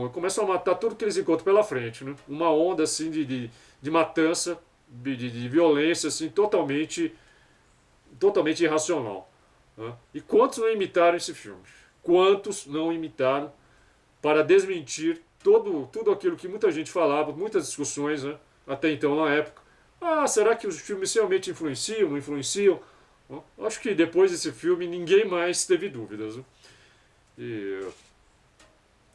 começam a matar tudo que eles encontram pela frente, né? Uma onda assim de matança, de violência assim, totalmente irracional, né? E quantos não imitaram esse filme? Quantos não imitaram para desmentir tudo aquilo que muita gente falava, muitas discussões, né? Até então na época. Ah, será que os filmes realmente influenciam, não influenciam? Bom, acho que depois desse filme ninguém mais teve dúvidas, né? E,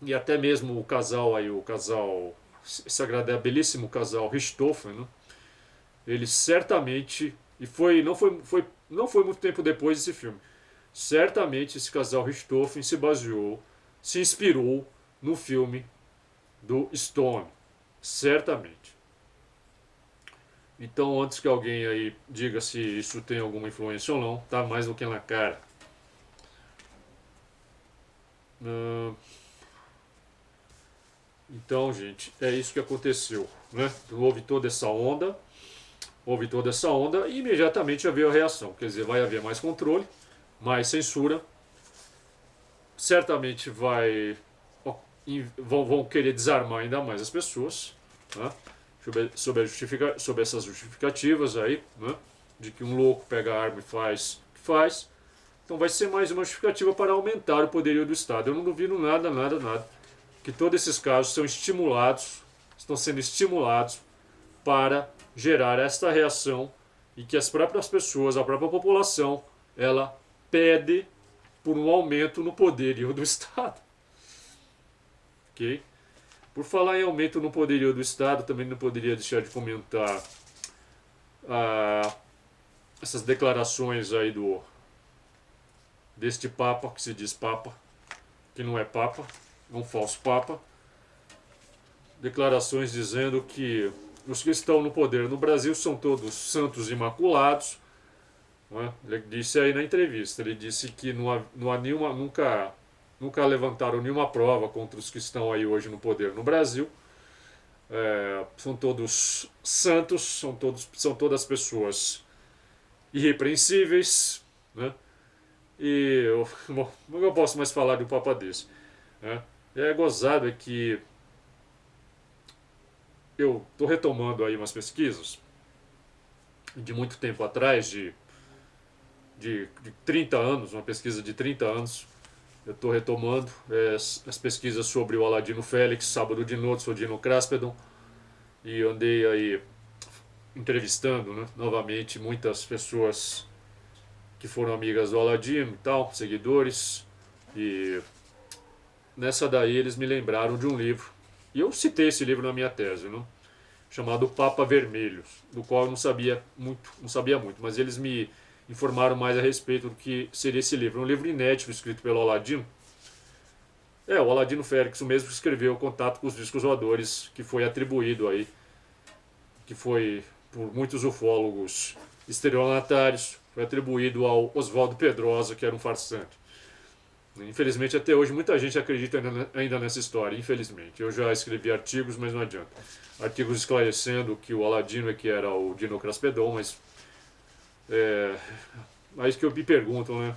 e até mesmo o casal aí, o casal, esse belíssimo casal Richthofen, né? Ele certamente, e não foi muito tempo depois desse filme, certamente esse casal Richthofen se baseou, se inspirou no filme do Stone. Certamente. Então, antes que alguém aí diga se isso tem alguma influência ou não, tá mais do que na cara. Então, gente, é isso que aconteceu, né? Houve toda essa onda e imediatamente havia a reação. Quer dizer, vai haver mais controle, mais censura. Certamente vão querer desarmar ainda mais as pessoas, né? Sobre essas justificativas aí, né? De que um louco pega a arma e faz o que faz. Então vai ser mais uma justificativa para aumentar o poderio do Estado. Eu não duvido nada, que todos esses casos estão sendo estimulados para gerar esta reação e que as próprias pessoas, a própria população, ela pede por um aumento no poderio do Estado. Ok? Por falar em aumento no poderio do Estado, também não poderia deixar de comentar essas declarações aí deste Papa, que se diz Papa, que não é Papa, é um falso Papa. Declarações dizendo que os que estão no poder no Brasil são todos santos imaculados. Não é? Ele disse aí na entrevista, ele disse que não há nenhuma, nunca levantaram nenhuma prova contra os que estão aí hoje no poder no Brasil. São todos santos, são todas pessoas irrepreensíveis, né? Bom, como eu posso mais falar de um Papa desse? Né? É gozado é que eu estou retomando aí umas pesquisas de muito tempo atrás, de 30 anos, uma pesquisa de 30 anos. Eu estou retomando as pesquisas sobre o Aladino Félix, Sábado de Noite, Sodino Craspedon, e andei aí entrevistando, né, novamente muitas pessoas que foram amigas do Aladino e tal, seguidores, e nessa daí eles me lembraram de um livro, e eu citei esse livro na minha tese, né, chamado Papa Vermelho, do qual eu não sabia muito, mas eles me informaram mais a respeito do que seria esse livro. Um livro inédito escrito pelo Aladino. O Aladino Félix, o mesmo que escreveu o Contato com os Discos Voadores, que foi atribuído aí, que foi por muitos ufólogos estelionatários, foi atribuído ao Oswaldo Pedrosa, que era um farsante. Infelizmente, até hoje, muita gente acredita ainda nessa história, infelizmente. Eu já escrevi artigos, mas não adianta. Artigos esclarecendo que o Aladino é que era o Dino Craspedon, mas aí que eu me pergunto, né?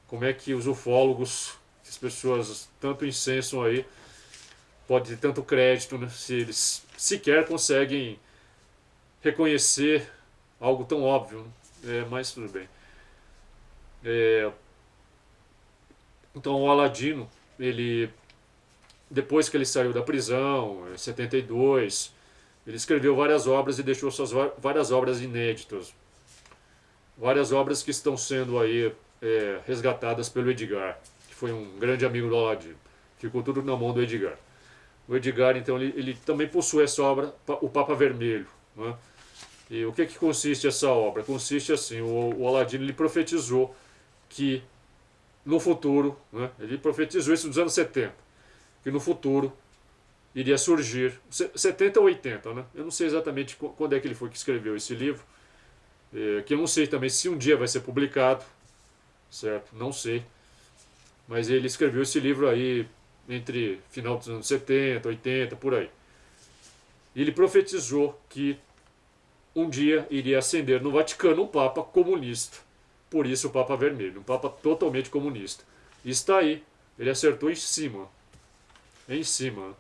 Como é que os ufólogos, as pessoas tanto incensam aí, pode ter tanto crédito, né? Se eles sequer conseguem reconhecer algo tão óbvio, né? Mas tudo bem. Então o Aladino, ele depois que ele saiu da prisão, em 72, ele escreveu várias obras e deixou suas várias obras inéditas. Várias obras que estão sendo aí resgatadas pelo Edgar, que foi um grande amigo do Aladino. Ficou tudo na mão do Edgar. O Edgar, então, ele também possui essa obra, o Papa Vermelho. Né? E o que consiste essa obra? Consiste assim, o Aladino ele profetizou que no futuro, né, ele profetizou isso nos anos 70, que no futuro iria surgir, 70 ou 80, né? Eu não sei exatamente quando é que ele foi que escreveu esse livro, que eu não sei também se um dia vai ser publicado, certo? Não sei. Mas ele escreveu esse livro aí entre final dos anos 70, 80, por aí. E ele profetizou que um dia iria ascender no Vaticano um Papa comunista. Por isso o Papa Vermelho, um Papa totalmente comunista. E está aí, ele acertou em cima. em cima, né?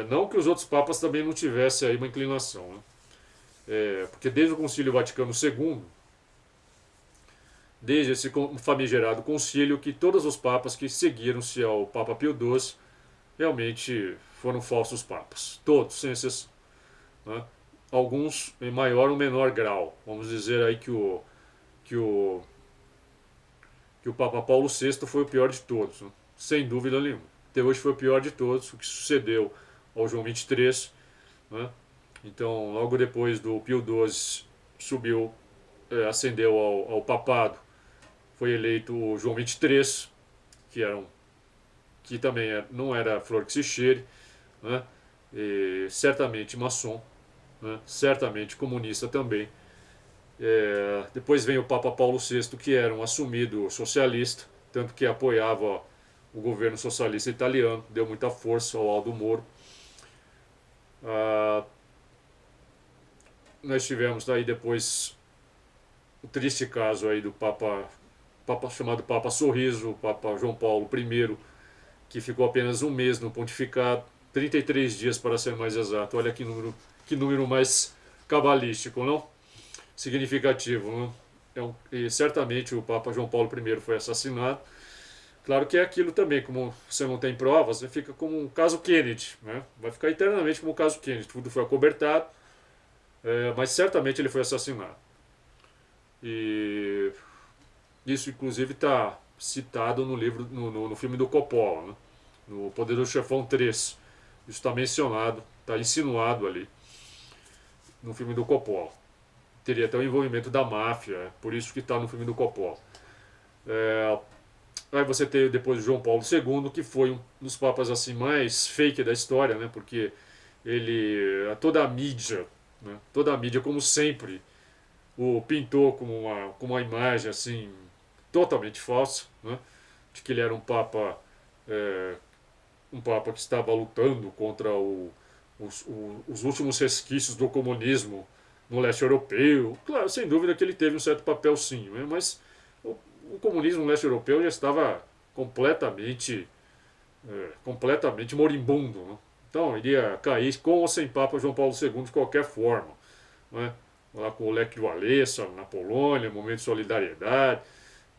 Não que os outros papas também não tivessem aí uma inclinação, né? Porque desde o Concílio Vaticano II, desde esse famigerado concílio, que todos os papas que seguiram-se ao Papa Pio XII realmente foram falsos papas, todos, sem exceção, né? Alguns em maior ou menor grau. Vamos dizer aí que o, que o Papa Paulo VI foi o pior de todos, né? Sem dúvida nenhuma. Até hoje foi o pior de todos, o que sucedeu ao João XXIII, né? Então, logo depois do Pio XII subiu, ascendeu ao papado, foi eleito o João XXIII, que também não era flor que se cheire, né? E certamente maçom, né? Certamente comunista também. Depois vem o Papa Paulo VI, que era um assumido socialista, tanto que apoiava o governo socialista italiano, deu muita força ao Aldo Moro. Ah, nós tivemos aí depois o triste caso aí do Papa chamado Papa Sorriso, o Papa João Paulo I, que ficou apenas um mês no pontificado, 33 dias para ser mais exato. Olha que número mais cabalístico, não? Significativo, não? E certamente o Papa João Paulo I foi assassinado. Claro que é aquilo também, como você não tem provas, fica como um caso Kennedy, né? Vai ficar eternamente como um caso Kennedy. Tudo foi acobertado, mas certamente ele foi assassinado. E isso, inclusive, está citado no livro, no filme do Coppola, né? No Poderoso Chefão 3. Isso está mencionado, está insinuado ali no filme do Coppola. Teria até o envolvimento da máfia, por isso que está no filme do Coppola. Aí você tem depois o João Paulo II, que foi um dos papas assim mais fake da história, né? Porque toda a mídia, né? Toda a mídia, como sempre, o pintou como uma imagem assim totalmente falsa, né? De que ele era é, um papa que estava lutando contra os últimos resquícios do comunismo no leste europeu. Claro, sem dúvida que ele teve um certo papel sim, né? Mas o comunismo no leste europeu já estava completamente, completamente moribundo, né? Então iria cair com ou sem Papa João Paulo II de qualquer forma, né? Lá com o Lech Walesa na Polônia, momento de solidariedade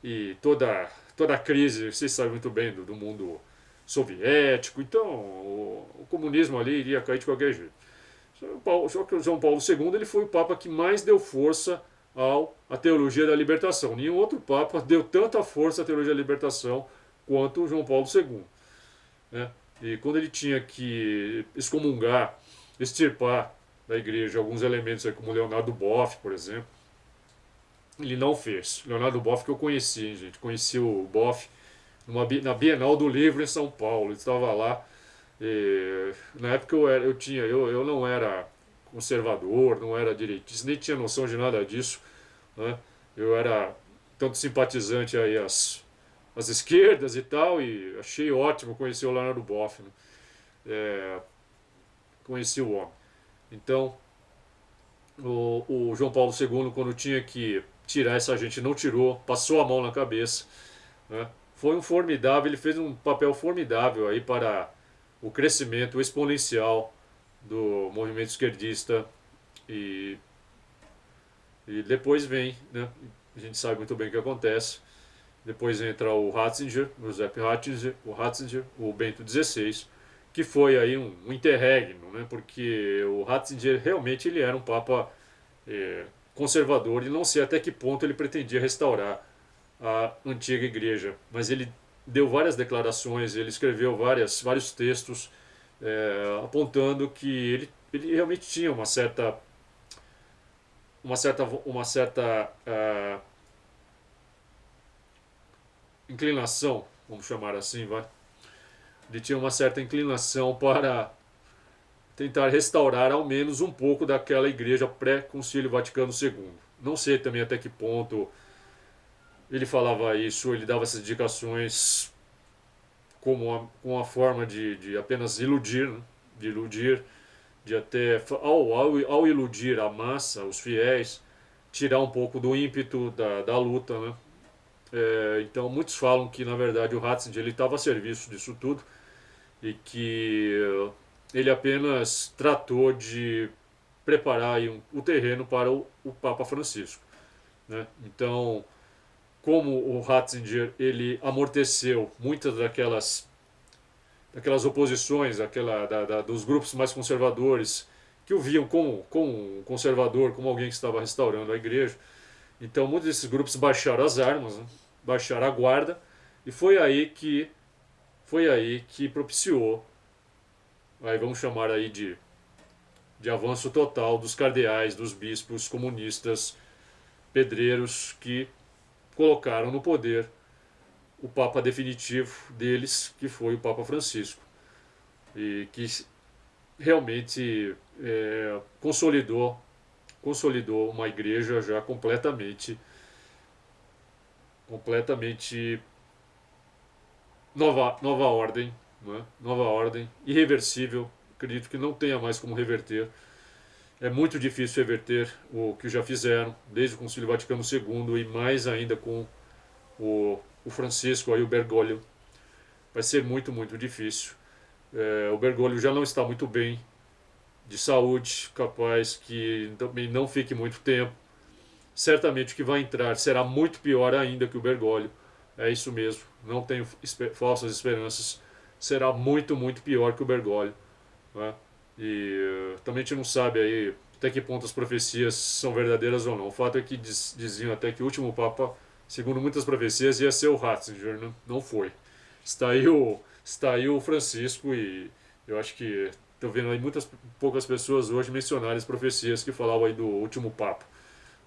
e toda a crise, vocês sabem muito bem, do mundo soviético. Então o comunismo ali iria cair de qualquer jeito. Só que o João Paulo II ele foi o Papa que mais deu força à teologia da libertação. Nenhum outro Papa deu tanta força à teologia da libertação quanto o João Paulo II, né? E quando ele tinha que excomungar, extirpar da igreja alguns elementos, aí, como Leonardo Boff, por exemplo, ele não fez. Leonardo Boff que eu conheci, hein, gente. Conheci o Boff na Bienal do Livro em São Paulo. Ele estava lá. Na época eu não era conservador, não era direitista, nem tinha noção de nada disso, né? Eu era tanto simpatizante aí às esquerdas e tal, e achei ótimo conhecer o Leonardo Boff, né? Conheci o homem. Então, o João Paulo II, quando tinha que tirar essa gente, não tirou, passou a mão na cabeça, né? Foi um formidável, ele fez um papel formidável aí para o crescimento exponencial do movimento esquerdista e, e depois vem, né? A gente sabe muito bem o que acontece. Depois entra o Ratzinger, o Giuseppe Ratzinger, o Bento XVI, que foi aí um interregno, né? Porque o Ratzinger realmente ele era um papa conservador e não sei até que ponto ele pretendia restaurar a antiga igreja, mas ele deu várias declarações, ele escreveu vários textos apontando que ele realmente tinha uma certa inclinação, vamos chamar assim, vai. Ele tinha uma certa inclinação para tentar restaurar ao menos um pouco daquela igreja pré-concílio Vaticano II. Não sei também até que ponto ele falava isso, ele dava essas indicações com a forma de apenas iludir, né? De iludir, de até, ao iludir a massa, os fiéis, tirar um pouco do ímpeto da luta, né? Então muitos falam que na verdade o Ratzinger ele estava a serviço disso tudo e que ele apenas tratou de preparar aí o terreno para o Papa Francisco, né? Então, como o Ratzinger ele amorteceu muitas daquelas oposições, dos grupos mais conservadores que o viam como um conservador, como alguém que estava restaurando a igreja. Então muitos desses grupos baixaram as armas, né? Baixaram a guarda, e foi aí que propiciou, aí vamos chamar aí de avanço total dos cardeais, dos bispos comunistas, pedreiros que colocaram no poder o Papa definitivo deles, que foi o Papa Francisco, e que realmente consolidou uma igreja já completamente nova ordem, né? Nova ordem, irreversível. Acredito que não tenha mais como reverter. É muito difícil reverter o que já fizeram desde o Concílio Vaticano II e mais ainda com o Francisco aí, o Bergoglio. Vai ser muito difícil. O Bergoglio já não está muito bem de saúde, capaz que também não fique muito tempo. Certamente o que vai entrar será muito pior ainda que o Bergoglio. É isso mesmo, não tenho falsas esperanças. Será muito pior que o Bergoglio, né? E também a gente não sabe aí até que ponto as profecias são verdadeiras ou não. O fato é que diziam até que o último Papa, segundo muitas profecias, ia ser o Ratzinger, né? Não foi. Está aí o Francisco, e eu acho que estou vendo aí poucas pessoas hoje mencionarem as profecias que falavam aí do último Papa,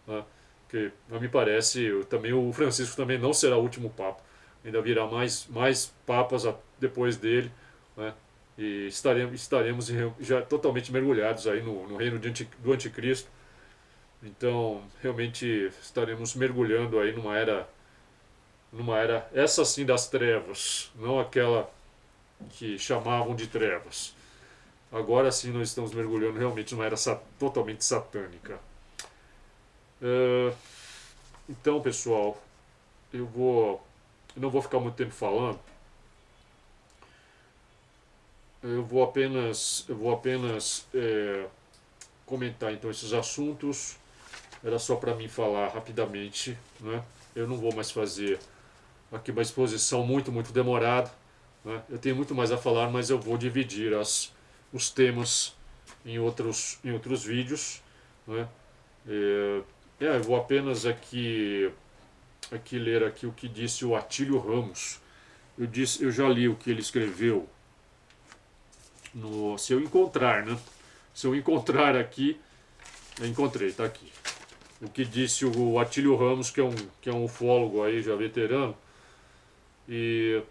né? Que, não me parece, também o Francisco também não será o último Papa. Ainda virá mais papas depois dele, né? E estaremos já totalmente mergulhados aí no reino do anticristo. Então, realmente estaremos mergulhando aí numa era, essa sim, das trevas, não aquela que chamavam de trevas. Agora sim nós estamos mergulhando realmente numa era totalmente satânica. Uh, então, pessoal, eu não vou ficar muito tempo falando. Eu vou apenas comentar então esses assuntos. Era só para mim falar rapidamente, né? Eu não vou mais fazer aqui uma exposição muito demorada, né? Eu tenho muito mais a falar, mas eu vou dividir os temas em outros vídeos, né? Eu vou apenas aqui ler aqui o que disse o Atílio Ramos. Eu já li o que ele escreveu no, se eu encontrar, né? Se eu encontrar aqui, eu encontrei, tá aqui. O que disse o Atílio Ramos, que é um ufólogo aí já veterano, e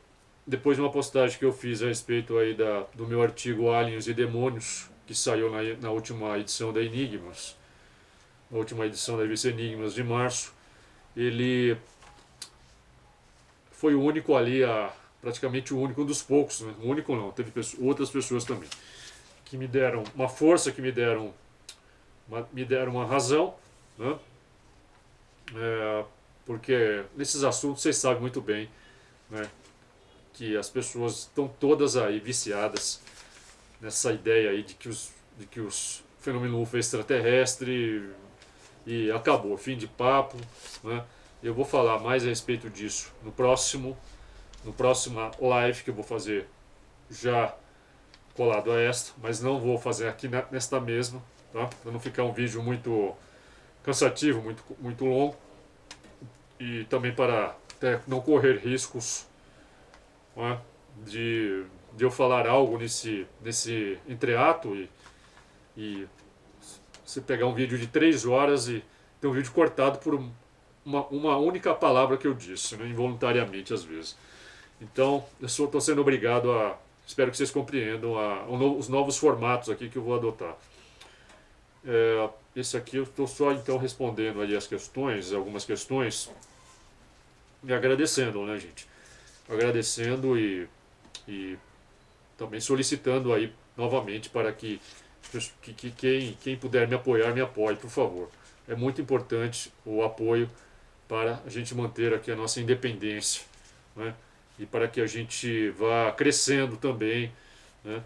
depois de uma postagem que eu fiz a respeito aí do meu artigo Aliens e Demônios, que saiu na última edição da Enigmas, na última edição da revista Enigmas de março, ele foi o único ali, praticamente o único, um dos poucos, né? O único não, teve outras pessoas também, que me deram uma força, que me deram uma razão, né? Porque nesses assuntos vocês sabem muito bem, né, que as pessoas estão todas aí viciadas nessa ideia aí de que os fenômeno UFO é extraterrestre e acabou, fim de papo, né? Eu vou falar mais a respeito disso no próxima live que eu vou fazer já colado a esta, mas não vou fazer aqui nesta mesma, tá? Para não ficar um vídeo muito cansativo, muito longo, e também para até não correr riscos, né, de eu falar algo nesse entreato e você pegar um vídeo de 3 horas e ter um vídeo cortado por uma única palavra que eu disse, né, involuntariamente às vezes. Então, eu estou sendo obrigado a. Espero que vocês compreendam os novos formatos aqui que eu vou adotar. Esse aqui eu estou só então respondendo aí algumas questões, e agradecendo, né, gente? Agradecendo e também solicitando aí novamente para que quem puder me apoiar, me apoie, por favor. É muito importante o apoio para a gente manter aqui a nossa independência, né? E para que a gente vá crescendo também né?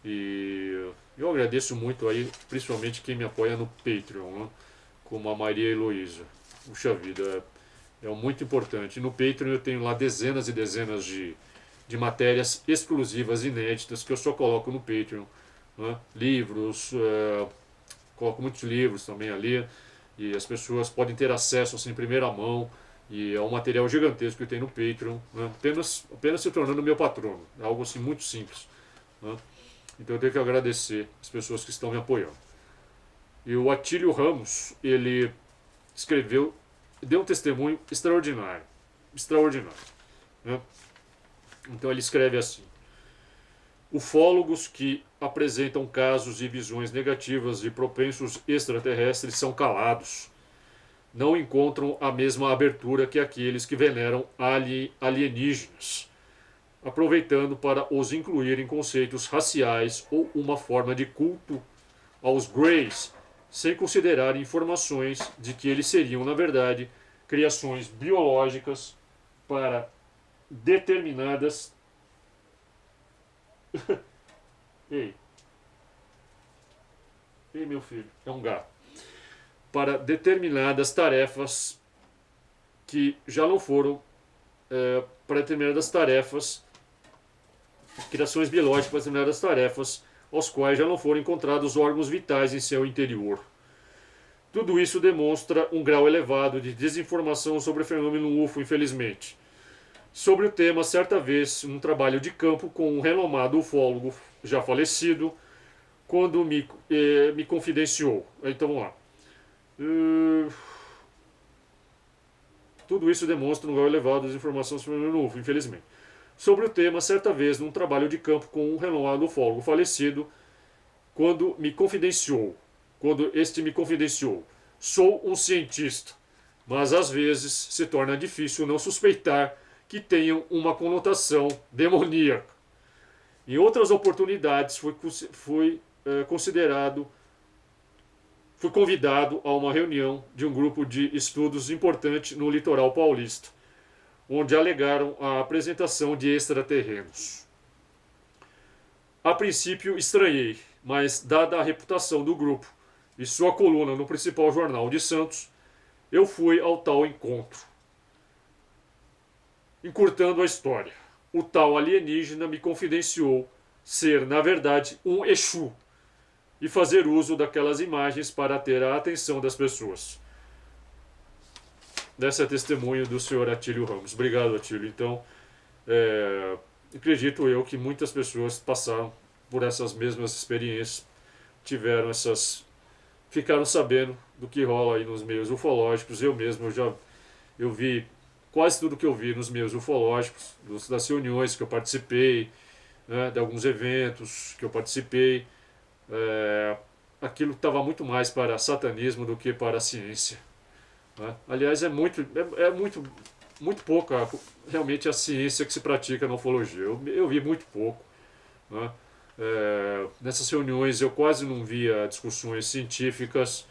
E eu agradeço muito aí, principalmente quem me apoia no Patreon, né? Como a Maria Heloísa. Puxa vida, é muito importante. No Patreon eu tenho lá dezenas e dezenas de matérias exclusivas, inéditas, que eu só coloco no Patreon, né? Livros, coloco muitos livros também ali, e as pessoas podem ter acesso assim, em primeira mão, e é um material gigantesco que tem no Patreon, né? Apenas se tornando meu patrono, é algo assim muito simples, né? Então eu tenho que agradecer as pessoas que estão me apoiando. E o Atílio Ramos, ele escreveu, deu um testemunho extraordinário, extraordinário, né? Então ele escreve assim: ufólogos que apresentam casos e visões negativas de propensos extraterrestres são calados. Não encontram a mesma abertura que aqueles que veneram alienígenas, aproveitando para os incluir em conceitos raciais ou uma forma de culto aos Greys, sem considerar informações de que eles seriam, na verdade, criações biológicas para determinadas. Ei, ei, meu filho, é um gato. Para determinadas tarefas que já não foram. Para determinadas tarefas, criações biológicas para determinadas tarefas, aos quais já não foram encontrados órgãos vitais em seu interior. Tudo isso demonstra um grau elevado de desinformação sobre o fenômeno UFO, infelizmente. Sobre o tema, certa vez, num trabalho de campo com um renomado ufólogo já falecido, quando me confidenciou. Então vamos lá. Tudo isso demonstra um grau elevado de desinformação sobre o fenômeno UFO, infelizmente. Sobre o tema, certa vez, num trabalho de campo com um renomado ufólogo falecido, quando este me confidenciou, sou um cientista, mas às vezes se torna difícil não suspeitar que tenham uma conotação demoníaca. Em outras oportunidades fui convidado a uma reunião de um grupo de estudos importante no litoral paulista, onde alegaram a apresentação de extraterrenos. A princípio estranhei, mas dada a reputação do grupo e sua coluna no principal jornal de Santos, eu fui ao tal encontro. Encurtando a história, o tal alienígena me confidenciou ser, na verdade, um Exu e fazer uso daquelas imagens para ter a atenção das pessoas. Dessa é testemunho do senhor Atílio Ramos. Obrigado, Atílio. Então, acredito eu que muitas pessoas passaram por essas mesmas experiências, tiveram ficaram sabendo do que rola aí nos meios ufológicos. Eu mesmo eu vi quase tudo que eu vi nos meios ufológicos, das reuniões que eu participei, né, de alguns eventos que eu participei. Aquilo estava muito mais para satanismo do que para a ciência, né? Aliás, muito pouca realmente a ciência que se pratica na ufologia. Eu vi muito pouco, né? Nessas reuniões eu quase não via discussões científicas,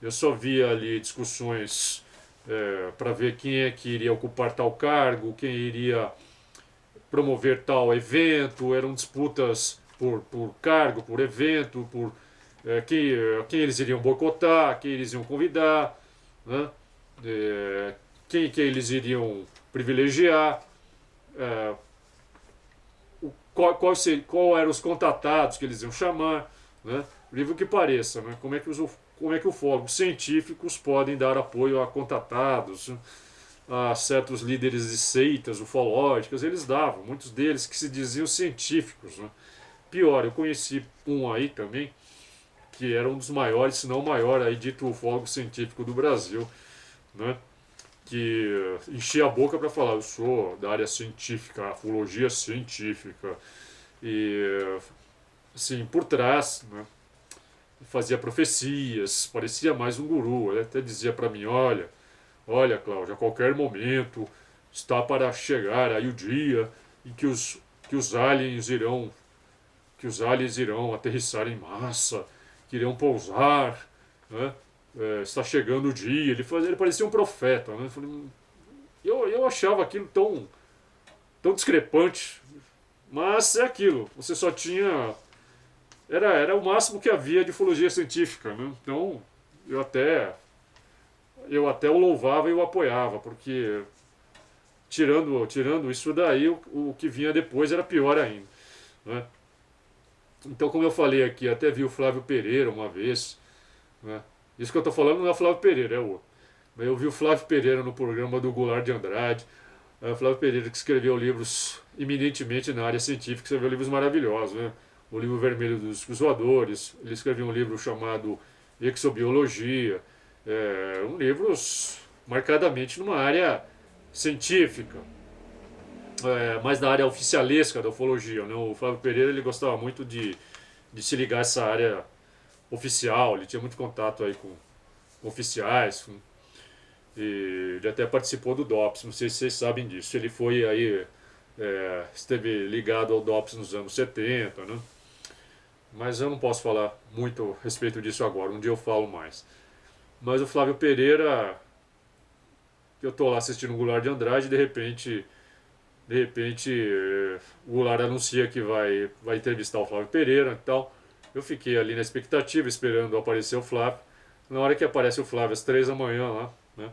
eu só via ali discussões para ver quem é que iria ocupar tal cargo, quem iria promover tal evento, eram disputas por cargo, por evento, por quem eles iriam boicotar, quem eles iam convidar, né? Quem eles iriam privilegiar, qual eram os contatados que eles iam chamar, né? Livro que pareça, né? Como é que ufólogos científicos podem dar apoio a contatados, né? A certos líderes de seitas ufológicas, eles davam, muitos deles que se diziam científicos, né? Pior, eu conheci um aí também, que era um dos maiores, se não o maior, aí, dito ufólogo científico do Brasil, né? Que enchia a boca para falar, eu sou da área científica, ufologia científica, e assim, por trás, né, fazia profecias, parecia mais um guru. Ele até dizia para mim, olha Cláudio, a qualquer momento está para chegar aí o dia em que os aliens irão aterrissar em massa, que irão pousar, né? Está chegando o dia. Ele parecia um profeta, né? Eu achava aquilo tão discrepante. Mas é aquilo, você só tinha... Era o máximo que havia de ufologia científica, né? Então, eu até, eu até o louvava e o apoiava, porque tirando isso daí, o que vinha depois era pior ainda, né? Então, como eu falei aqui, até vi o Flávio Pereira uma vez, né? Isso que eu estou falando não é o Flávio Pereira, é o outro. Eu vi o Flávio Pereira no programa do Goulart de Andrade. O Flávio Pereira, que escreveu livros eminentemente na área científica, escreveu livros maravilhosos, né? O livro Vermelho dos Voadores, ele escreveu um livro chamado Exobiologia, livros marcadamente numa área científica, mais da área oficialesca da ufologia, né? O Flávio Pereira ele gostava muito de se ligar a essa área oficial, ele tinha muito contato aí com oficiais, e ele até participou do DOPS, não sei se vocês sabem disso. Ele foi aí, esteve ligado ao DOPS nos anos 70, né? Mas eu não posso falar muito a respeito disso agora, um dia eu falo mais. Mas o Flávio Pereira, eu tô lá assistindo o Goulart de Andrade e de repente o Goulart anuncia que vai entrevistar o Flávio Pereira e tal. Eu fiquei ali na expectativa, esperando aparecer o Flávio. Na hora que aparece o Flávio, às 3 da manhã lá, né?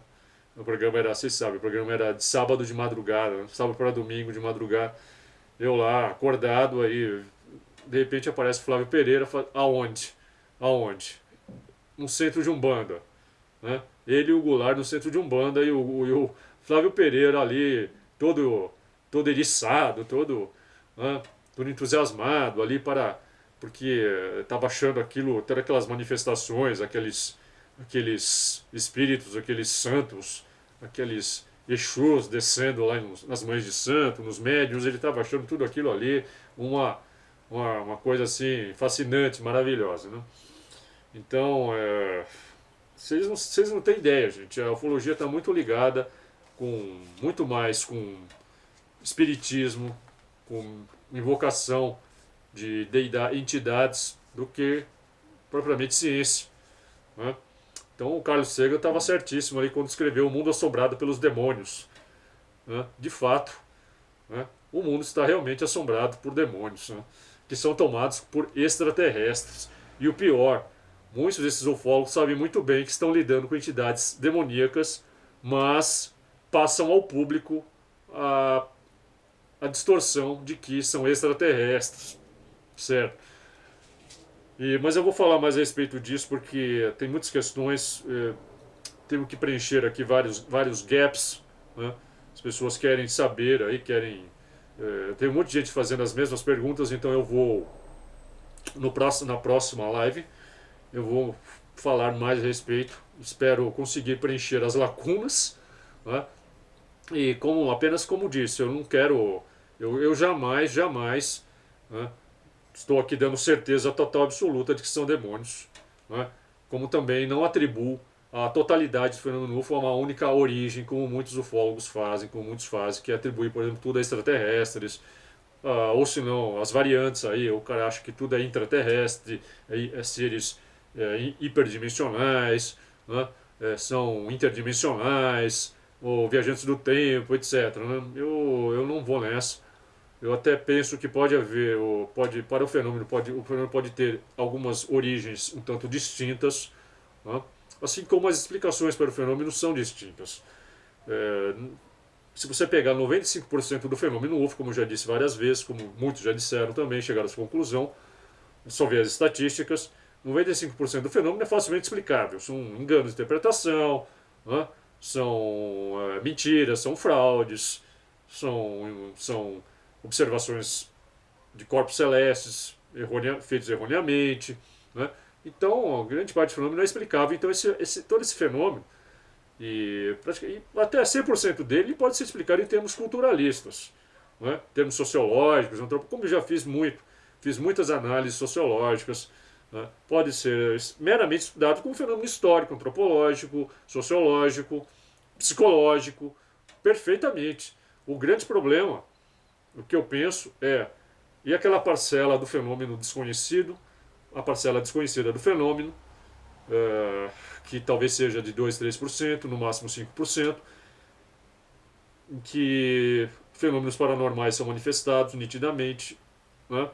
O programa era, vocês sabem, o programa era de sábado de madrugada, né? Sábado para domingo de madrugada. Eu lá, acordado, aí, de repente aparece o Flávio Pereira, aonde? Aonde? No centro de Umbanda, né? Ele e o Goulart no centro de Umbanda e o Flávio Pereira ali, todo eriçado, né, todo entusiasmado ali porque estava achando aquilo, todas aquelas manifestações, aqueles espíritos, aqueles santos, aqueles Exus descendo lá nas mães de santo, nos médiuns, ele estava achando tudo aquilo ali uma, uma coisa assim fascinante, maravilhosa, né? Então, vocês não têm ideia, gente. A ufologia está muito ligada muito mais com espiritismo, com invocação de entidades do que propriamente ciência, né? Então o Carlos Sagan estava certíssimo ali quando escreveu O Mundo Assombrado pelos Demônios, né? De fato, né? O mundo está realmente assombrado por demônios, né? Que são tomados por extraterrestres. E o pior, muitos desses ufólogos sabem muito bem que estão lidando com entidades demoníacas, mas passam ao público a, a distorção de que são extraterrestres, certo? Mas eu vou falar mais a respeito disso porque tem muitas questões, temos que preencher aqui vários gaps, né? As pessoas querem saber, aí querem... tem um monte de gente fazendo as mesmas perguntas, então eu vou, na próxima live, eu vou falar mais a respeito. Espero conseguir preencher as lacunas, né? E apenas como disse, eu não quero... Eu jamais, né, estou aqui dando certeza total absoluta de que são demônios, né? Como também não atribuo a totalidade do fenômeno UFO a uma única origem, como muitos ufólogos fazem, como muitos fazem, que é atribuir, por exemplo, tudo a extraterrestres, ou se não, as variantes aí, o cara acha que tudo é intraterrestre, seres hiperdimensionais, né? São interdimensionais, ou viajantes do tempo, etc, né? Eu não vou nessa. Eu até penso que pode haver, para o fenômeno pode ter algumas origens um tanto distintas, né? Assim como as explicações para o fenômeno são distintas. É, Se você pegar 95% do fenômeno UFO, como eu já disse várias vezes, como muitos já disseram também, chegaram a essa conclusão, só ver as estatísticas, 95% do fenômeno é facilmente explicável. São enganos de interpretação, né? São mentiras, são fraudes, são observações de corpos celestes feitos erroneamente, né? Então, a grande parte do fenômeno é explicável. Então, todo esse fenômeno, e até 100% dele pode ser explicado em termos culturalistas, né? Termos sociológicos, como eu já fiz muitas análises sociológicas, né? Pode ser meramente estudado como fenômeno histórico, antropológico, sociológico, psicológico, perfeitamente. O grande problema, o que eu penso e aquela parcela do fenômeno desconhecido, a parcela desconhecida do fenômeno, que talvez seja de 2, 3%, no máximo 5%, que fenômenos paranormais são manifestados nitidamente, né?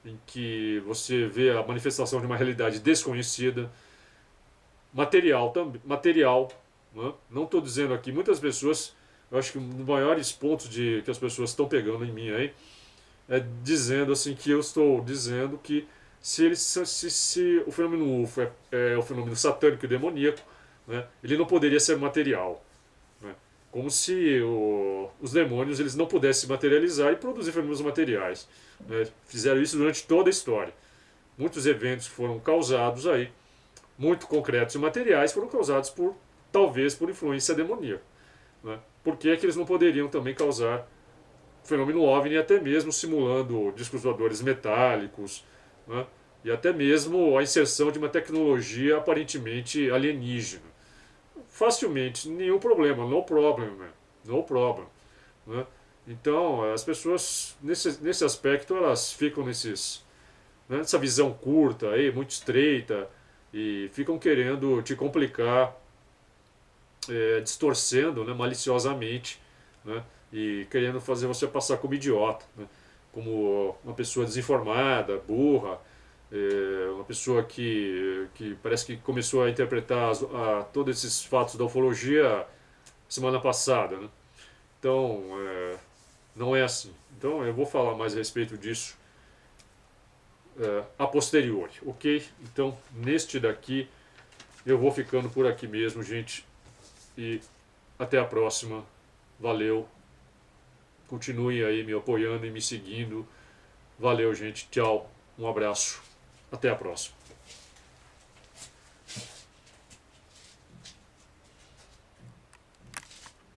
Em que você vê a manifestação de uma realidade desconhecida, material também, material, né? Não estou dizendo aqui, muitas pessoas, eu acho que um dos maiores pontos que as pessoas estão pegando em mim aí é dizendo assim que eu estou dizendo que se o fenômeno UFO é o fenômeno satânico e demoníaco, né, ele não poderia ser material, né? Como se os demônios eles não pudessem se materializar e produzir fenômenos materiais, né? Fizeram isso durante toda a história. Muitos eventos foram causados aí, muito concretos e materiais, foram causados talvez por influência demoníaca, né? Por que é que eles não poderiam também causar fenômeno OVNI, até mesmo simulando discos voadores metálicos, né? E até mesmo a inserção de uma tecnologia aparentemente alienígena? Facilmente, nenhum problema, no problem, man, no problem, né? Então, as pessoas, nesse aspecto, elas ficam né, nessa visão curta, aí, muito estreita, e ficam querendo te complicar, distorcendo, né, maliciosamente, né, e querendo fazer você passar como idiota, né, como uma pessoa desinformada, burra, uma pessoa que parece que começou a interpretar todos esses fatos da ufologia semana passada, né? Então, não é assim. Então, eu vou falar mais a respeito disso a posteriori, ok? Então, neste daqui, eu vou ficando por aqui mesmo, gente, e até a próxima. Valeu. Continuem aí me apoiando e me seguindo. Valeu, gente. Tchau. Um abraço. Até a próxima.